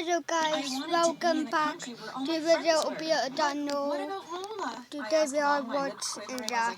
Hello guys, welcome back to Video Daniel. What about Lola? Today we are watching that.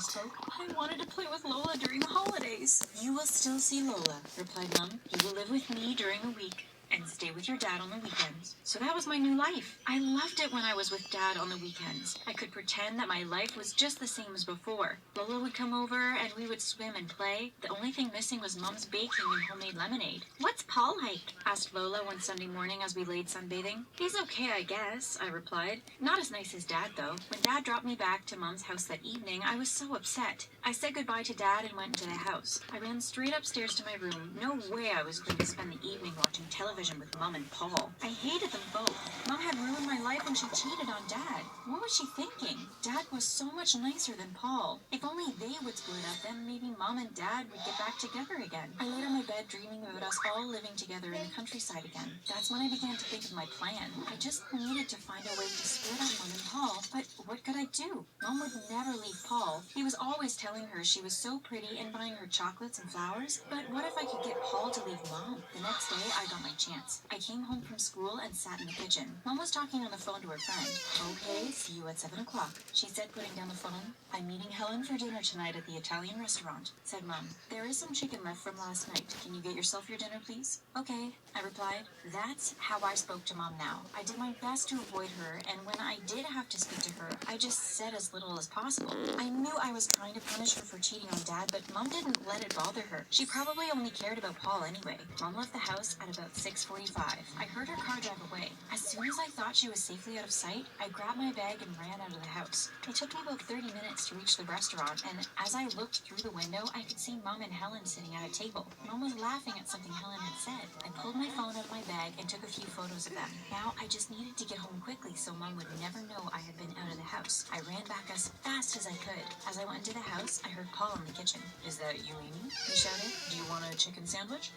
I wanted to play with Lola during the holidays. You will still see Lola, replied Mum. You will live with me during a week and stay with your dad on the weekends. So that was my new life. I loved it when I was with Dad on the weekends. I could pretend that my life was just the same as before. Lola would come over and we would swim and play. The only thing missing was Mum's baking and homemade lemonade. What's Paul like? Asked Lola one Sunday morning as we laid sunbathing. He's okay, I guess, I replied. Not as nice as Dad, though. When Dad dropped me back to Mum's house that evening, I was so upset. I said goodbye to Dad and went into the house. I ran straight upstairs to my room. No way I was going to spend the evening watching television with Mum and Paul. I hated them both. Mum had ruined my life and she cheated on Dad. What was she thinking? Dad was so much nicer than Paul. If only they would split up, then maybe Mum and Dad would get back together again. I laid on my bed dreaming about us all living together in the countryside again. That's when I began to think of my plan. I just needed to find a way to split up Mum and Paul, but what could I do? Mum would never leave Paul. He was always telling her she was so pretty and buying her chocolates and flowers. But what if I could get Paul to leave Mom? The next day, I got my chance. I came home from school and sat in the kitchen. Mom was talking on the phone to her friend. Okay, see you at 7 o'clock, she said, putting down the phone. I'm meeting Helen for dinner tonight at the Italian restaurant, said Mom. There is some chicken left from last night. Can you get yourself your dinner, please? Okay, I replied. That's how I spoke to Mom now. I did my best to avoid her, and when I did have to speak to her, I just said as little as possible. I knew I was trying to punish her for cheating on Dad, but Mom didn't let it bother her. She probably only cared about Paul anyway. Mom left the house at about 6:45. I heard her car drive away. As soon as I thought she was safely out of sight, I grabbed my bag and ran out of the house. It took me about 30 minutes to reach the restaurant, and as I looked through the window, I could see Mom and Helen sitting at a table. Mom was laughing at something Helen had said. I pulled my phone out of my bag and took a few photos of them. Now I just needed to get home quickly so Mom would never know I had been out of the house. I ran back as fast as I could. As I went into the house, I heard Paul in the kitchen. Is that you, Amy? He shouted. Do you want a chicken sandwich?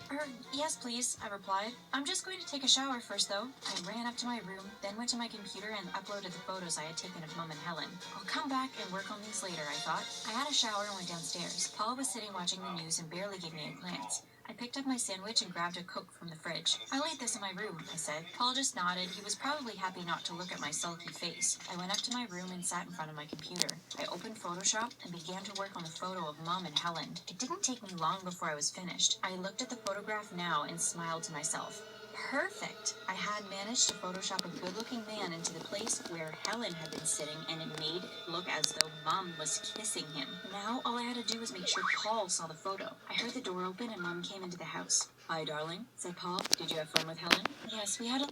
Yes, please, I replied. I'm just going to take a shower first, though. I ran up to my room, then went to my computer and uploaded the photos I had taken of Mom and Helen. I'll come back and work on these later, I thought. I had a shower and went downstairs. Paul was sitting watching the news and barely gave me a glance. I picked up my sandwich and grabbed a Coke from the fridge. I'll eat this in my room, I said. Paul just nodded. He was probably happy not to look at my sulky face. I went up to my room and sat in front of my computer. I opened Photoshop and began to work on the photo of Mom and Helen. It didn't take me long before I was finished. I looked at the photograph now and smiled to myself. Perfect! I had managed to Photoshop a good-looking man into the place where Helen had been sitting, and it made it look as though Mom was kissing him. Now, all I had to do was make sure Paul saw the photo. I heard the door open and Mom came into the house. Hi, darling, said Paul. Did you have fun with Helen? Yes, we had a...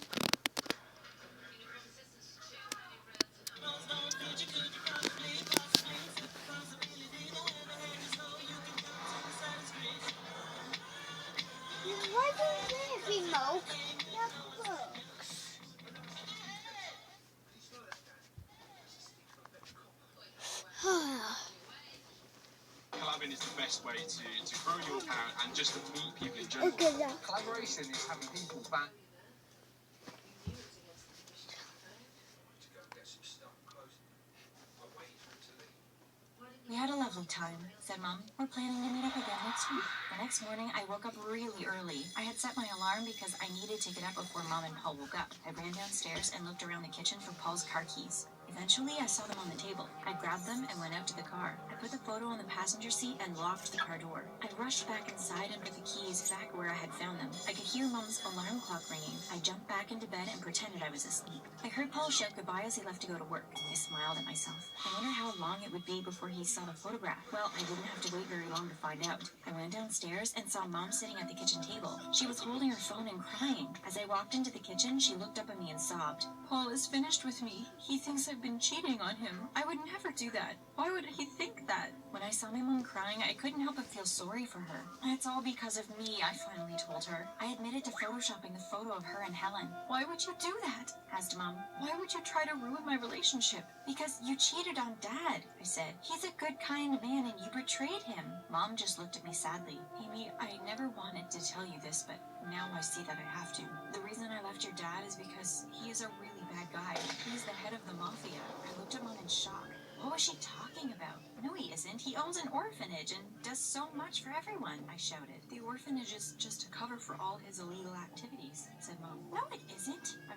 Why does it remote? Collabing is the best way to grow your account and just to meet people in general. Okay, yeah. Collaboration is having people back. We had a lovely time, said Mom. We're planning to meet up again next week. The next morning, I woke up really early. I had set my alarm because I needed to get up before Mom and Paul woke up. I ran downstairs and looked around the kitchen for Paul's car keys. Eventually, I saw them on the table. I grabbed them and went out to the car. I put the photo on the passenger seat and locked the car door. I rushed back inside and put the keys back where I had found them. I could hear Mom's alarm clock ringing. I jumped back into bed and pretended I was asleep. I heard Paul shout goodbye as he left to go to work. I smiled at myself. I wonder how long it would be before he saw the photograph. Well, I didn't have to wait very long to find out. I went downstairs and saw Mom sitting at the kitchen table. She was holding her phone and crying. As I walked into the kitchen, she looked up at me and sobbed. Paul is finished with me. He thinks I've been cheating on him. I would never do that. Why would he think that? When I saw my mom crying, I couldn't help but feel sorry for her. It's all because of me, I finally told her. I admitted to photoshopping the photo of her and Helen. Why would you do that? Asked Mom. Why would you try to ruin my relationship? Because you cheated on Dad, I said. He's a good, kind man and you betrayed him. Mom just looked at me sadly. Amy, I never wanted to tell you this, but now I see that I have to. The reason I left your dad is because he is a really bad guy. He's the head of the mafia. I looked at Mom in shock. What was she talking about? No, he isn't. He owns an orphanage and does so much for everyone, I shouted. The orphanage is just a cover for all his illegal activities, said Mom. No, it isn't, I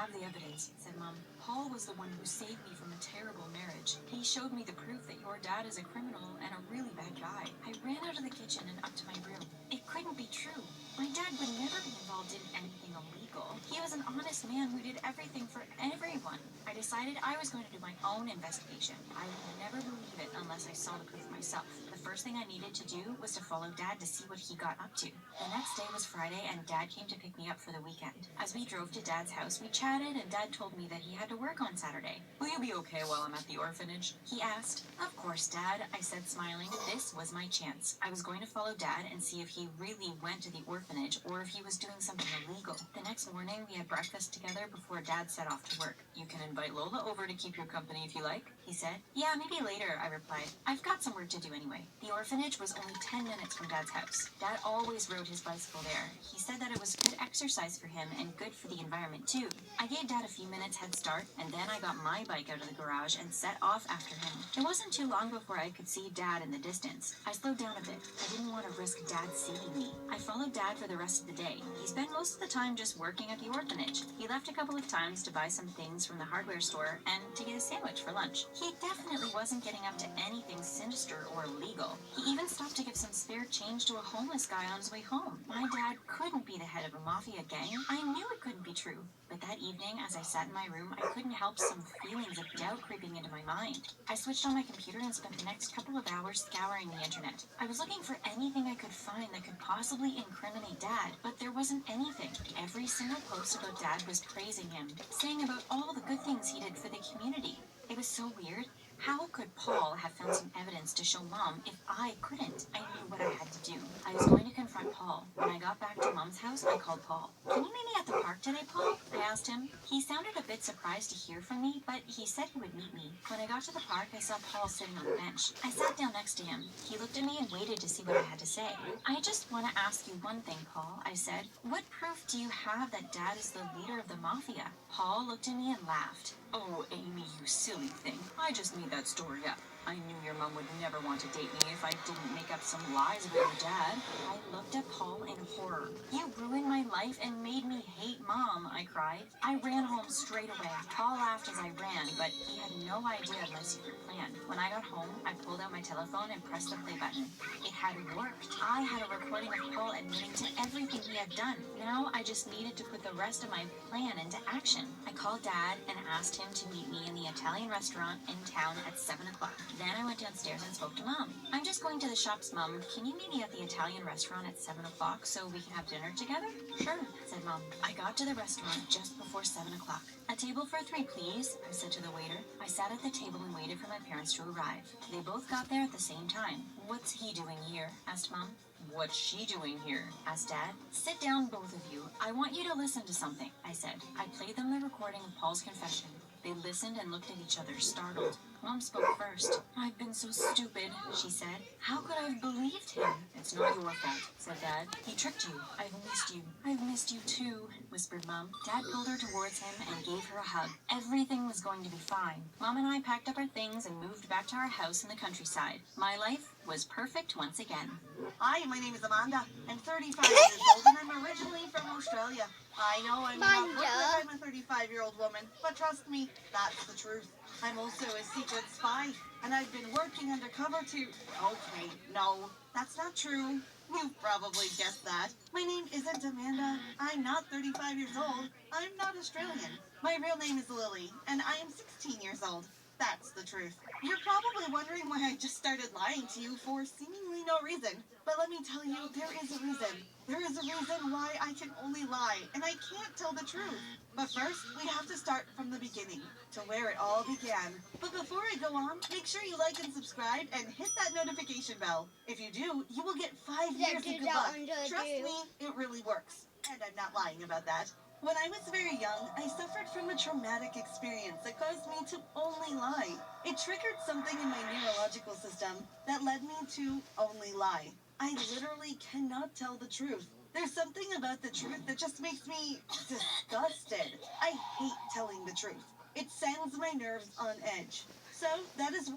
have the evidence, said Mom. Paul was the one who saved me from a terrible marriage. He showed me the proof that your dad is a criminal and a really bad guy. I ran out of the kitchen and up to my room. It couldn't be true. My dad would never be involved in anything illegal. He was an honest man who did everything for everyone. I decided I was going to do my own investigation. I would never believe it unless I saw the proof myself. The first thing I needed to do was to follow Dad to see what he got up to. The next day was Friday, and Dad came to pick me up for the weekend. As we drove to Dad's house, we chatted, and Dad told me that he had to work on Saturday. Will you be okay while I'm at the orphanage? He asked. Of course, Dad, I said, smiling. This was my chance. I was going to follow Dad and see if he really went to the orphanage or if he was doing something illegal. The next morning, we had breakfast together before Dad set off to work. You can invite Lola over to keep your company if you like, he said. Yeah, maybe later, I replied. I've got some work to do anyway. The orphanage was only 10 minutes from Dad's house. Dad always rode his bicycle there. He said that it was good exercise for him and good for the environment too. I gave Dad a few minutes head start, and then I got my bike out of the garage and set off after him. It wasn't too long before I could see Dad in the distance. I slowed down a bit. I didn't want to risk Dad seeing me. I followed Dad for the rest of the day. He spent most of the time just working at the orphanage. He left a couple of times to buy some things from the hardware store and to get a sandwich for lunch. He definitely wasn't getting up to anything sinister or illegal. He even stopped to give some spare change to a homeless guy on his way home. My dad couldn't be the head of a mafia gang. I knew it couldn't be true. But that evening, as I sat in my room, I couldn't help some feelings of doubt creeping into my mind. I switched on my computer and spent the next couple of hours scouring the internet. I was looking for anything I could find that could possibly incriminate Dad, but there wasn't anything. Every single post about Dad was praising him, saying about all the good things he did for the community. It was so weird. How could Paul have found some evidence to show Mom if I couldn't? I knew what I had to do. I was going to confront Paul. When I got back to Mom's house, I called Paul. Can you meet me at the park today, Paul? I asked him. He sounded a bit surprised to hear from me, but he said he would meet me. When I got to the park, I saw Paul sitting on the bench. I sat down next to him. He looked at me and waited to see what I had to say. I just want to ask you one thing, Paul, I said. What proof do you have that Dad is the leader of the mafia? Paul looked at me and laughed. Oh, Amy, you silly thing. I just made that story up. I knew your mom would never want to date me if I didn't make up some lies about your dad. I looked at Paul in horror. You ruined my life and made me hate Mom, I cried. I ran home straight away. Paul laughed as I ran, but he had no idea of my secret plan. When I got home, I pulled out my telephone and pressed the play button. It had worked. I had a recording of Paul admitting to everything he had done. Now I just needed to put the rest of my plan into action. I called Dad and asked him to meet me in the Italian restaurant in town at 7 o'clock. Then I went downstairs and spoke to Mom. I'm just going to the shops, Mom. Can you meet me at the Italian restaurant at 7 o'clock so we can have dinner together? Sure, said Mom. I got to the restaurant just before 7 o'clock. A table for 3, please, I said to the waiter. I sat at the table and waited for my parents to arrive. They both got there at the same time. What's he doing here? Asked Mom. What's she doing here? Asked Dad. Sit down, both of you. I want you to listen to something, I said. I played them the recording of Paul's confession. They listened and looked at each other, startled. Mom spoke first. I've been so stupid, she said. How could I have believed him? It's not your fault, said Dad. He tricked you. I've missed you. I've missed you too, whispered Mom. Dad pulled her towards him and gave her a hug. Everything was going to be fine. Mom and I packed up our things and moved back to our house in the countryside. My life was perfect once again. Hi, my name is Amanda. I'm 35 years old and I'm originally from Australia. I know I may not look like I'm a 35-year-old woman, but trust me, that's the truth. I'm also a secret spy, and I've been working undercover to... Okay, no, that's not true. You've probably guessed that. My name isn't Amanda. I'm not 35 years old. I'm not Australian. My real name is Lily, and I am 16 years old. That's the truth. You're probably wondering why I just started lying to you for seemingly no reason. But let me tell you, there is a reason. There is a reason why I can only lie, and I can't tell the truth. But first, we have to start from the beginning, to where it all began. But before I go on, make sure you like and subscribe and hit that notification bell. If you do, you will get 5 years of good luck. Trust me, it really works. And I'm not lying about that. When I was very young, I suffered from a traumatic experience that caused me to only lie. It triggered something in my neurological system that led me to only lie. I literally cannot tell the truth. There's something about the truth that just makes me disgusted. I hate telling the truth. It sends my nerves on edge. So that is...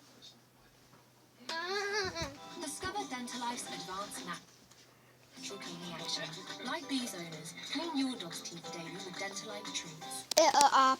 Discover Dentalife's advanced natural cleaning action. Like these owners, clean your dog's teeth daily with Dentalife treats. it up.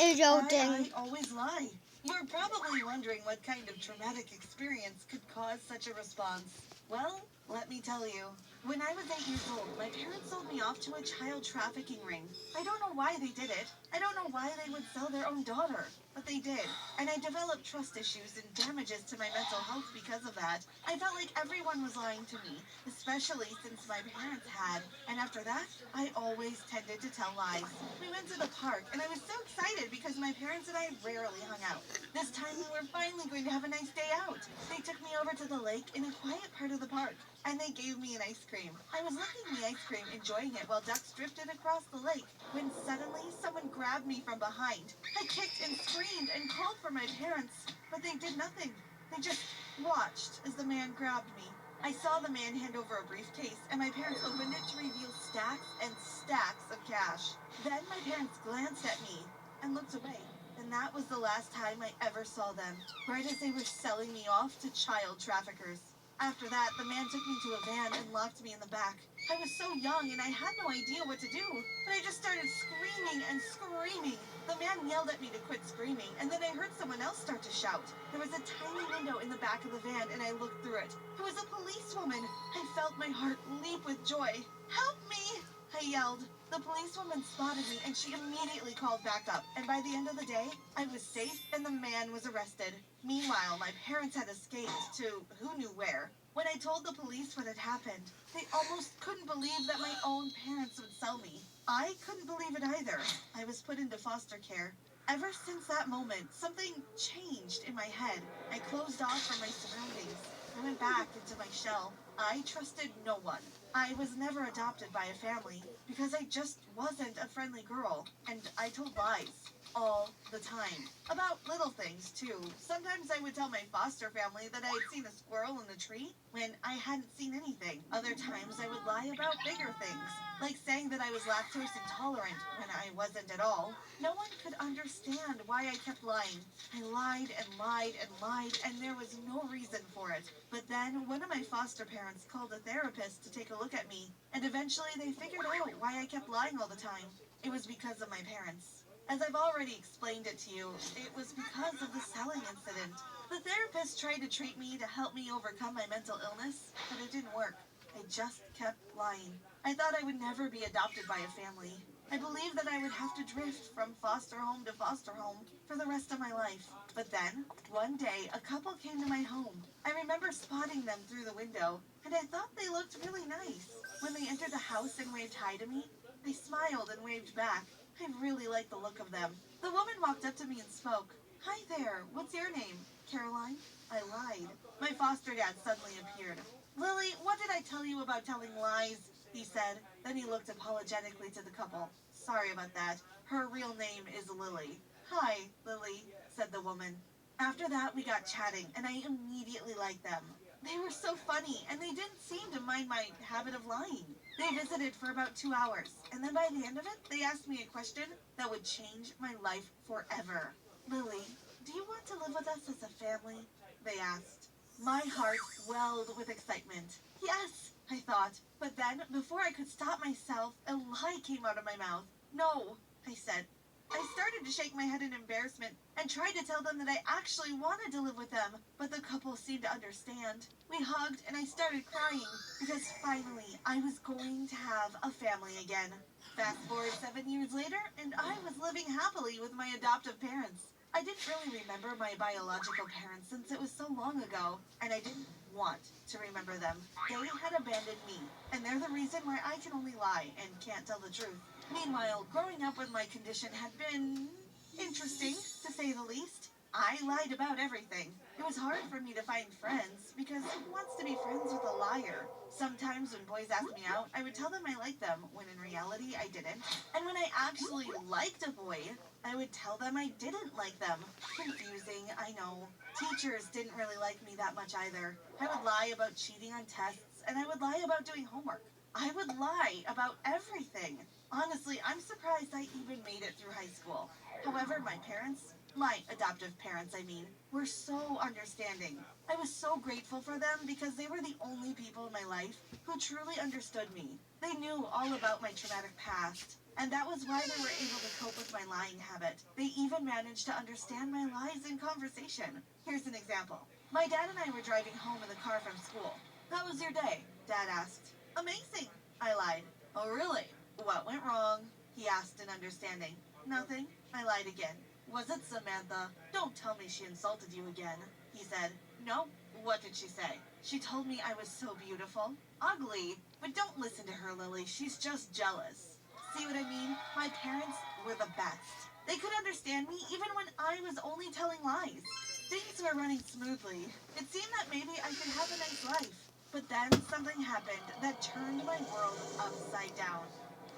It's loading. I always lie. You're probably wondering what kind of traumatic experience could cause such a response. Well, let me tell you. When I was 8 years old, my parents sold me off to a child trafficking ring. I don't know why they did it. I don't know why they would sell their own daughter, but they did. And I developed trust issues and damages to my mental health because of that. I felt like everyone was lying to me, especially since my parents had. And after that, I always tended to tell lies. We went to the park, and I was so excited because my parents and I rarely hung out. This time we were finally going to have a nice day out. They took me over to the lake in a quiet part of the park, and they gave me an ice cream. I was licking the ice cream, enjoying it while ducks drifted across the lake, when suddenly someone grabbed me from behind. I kicked and screamed and called for my parents, but they did nothing. They just watched as the man grabbed me. I saw the man hand over a briefcase, and my parents opened it to reveal stacks and stacks of cash. Then my parents glanced at me and looked away. And that was the last time I ever saw them, right as they were selling me off to child traffickers. After that, the man took me to a van and locked me in the back. I was so young and I had no idea what to do, but I just started screaming and screaming. The man yelled at me to quit screaming, and then I heard someone else start to shout. There was a tiny window in the back of the van, and I looked through it. It was a policewoman. I felt my heart leap with joy. "Help me!" I yelled. The policewoman spotted me, and she immediately called backup. And by the end of the day, I was safe, and the man was arrested. Meanwhile, my parents had escaped to who knew where. When I told the police what had happened, they almost couldn't believe that my own parents would sell me. I couldn't believe it either. I was put into foster care. Ever since that moment, something changed in my head. I closed off from my surroundings. I went back into my shell. I trusted no one. I was never adopted by a family because I just wasn't a friendly girl, and I told lies all the time. About little things, too. Sometimes I would tell my foster family that I had seen a squirrel in the tree when I hadn't seen anything. Other times I would lie about bigger things, like saying that I was lactose intolerant when I wasn't at all. No one could understand why I kept lying. I lied and lied and lied, and there was no reason for it. But then one of my foster parents called a therapist to take a look at me, and eventually they figured out why I kept lying all the time. It was because of my parents. As I've already explained it to you, it was because of the selling incident. The therapist tried to treat me to help me overcome my mental illness, but it didn't work. I just kept lying. I thought I would never be adopted by a family. I believed that I would have to drift from foster home to foster home for the rest of my life. But then, one day, a couple came to my home. I remember spotting them through the window, and I thought they looked really nice. When they entered the house and waved hi to me, they smiled and waved back. I really liked the look of them. The woman walked up to me and spoke. "Hi there, what's your name?" "Caroline." I lied. My foster dad suddenly appeared. "Lily, what did I tell you about telling lies?" he said. Then he looked apologetically to the couple. "Sorry about that. Her real name is Lily." "Hi, Lily," said the woman. After that, we got chatting, and I immediately liked them. They were so funny, and they didn't seem to mind my habit of lying. They visited for about 2 hours, and then by the end of it, they asked me a question that would change my life forever. "Lily, do you want to live with us as a family?" they asked. My heart swelled with excitement. "Yes," I thought. But then, before I could stop myself, a lie came out of my mouth. "No," I said. I started to shake my head in embarrassment and tried to tell them that I actually wanted to live with them, but the couple seemed to understand. We hugged and I started crying because finally I was going to have a family again. Fast forward 7 years later, and I was living happily with my adoptive parents. I didn't really remember my biological parents since it was so long ago, and I didn't want to remember them. They had abandoned me, and they're the reason why I can only lie and can't tell the truth. Meanwhile, growing up with my condition had been interesting, to say the least. I lied about everything. It was hard for me to find friends, because who wants to be friends with a liar? Sometimes when boys asked me out, I would tell them I liked them, when in reality I didn't. And when I actually liked a boy, I would tell them I didn't like them. Confusing, I know. Teachers didn't really like me that much either. I would lie about cheating on tests, and I would lie about doing homework. I would lie about everything. Honestly, I'm surprised I even made it through high school. However, my parents, My adoptive parents, I mean, were so understanding. I was so grateful for them because they were the only people in my life who truly understood me. They knew all about my traumatic past, and that was why they were able to cope with my lying habit. They even managed to understand my lies in conversation. Here's an example. My dad and I were driving home in the car from school. "How was your day?" Dad asked. "Amazing," I lied. "Oh, really? What went wrong?" he asked in understanding. "Nothing," I lied again. "Was it Samantha? Don't tell me she insulted you again," he said. "No." "What did she say?" "She told me I was so beautiful." "Ugly? But don't listen to her, Lily. She's just jealous." See what I mean? My parents were the best. They could understand me even when I was only telling lies. Things were running smoothly. It seemed that maybe I could have a nice life. But then something happened that turned my world upside down.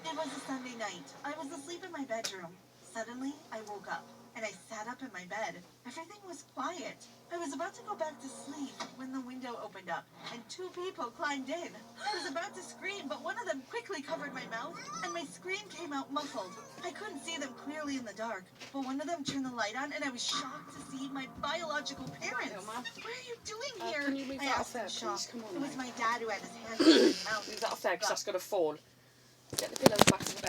It was a Sunday night. I was asleep in my bedroom. Suddenly, I woke up, and I sat up in my bed. Everything was quiet. I was about to go back to sleep when the window opened up, and 2 people climbed in. I was about to scream, but one of them quickly covered my mouth, and my scream came out muffled. I couldn't see them clearly in the dark, but one of them turned the light on, and I was shocked to see my biological parents. "What are you doing here?" Can you move I that off asked in there, shock. please? Come on, It was mate. my dad who had his hands on my mouth. Move that off there because that's going to fall. Get the pillows back to the bed.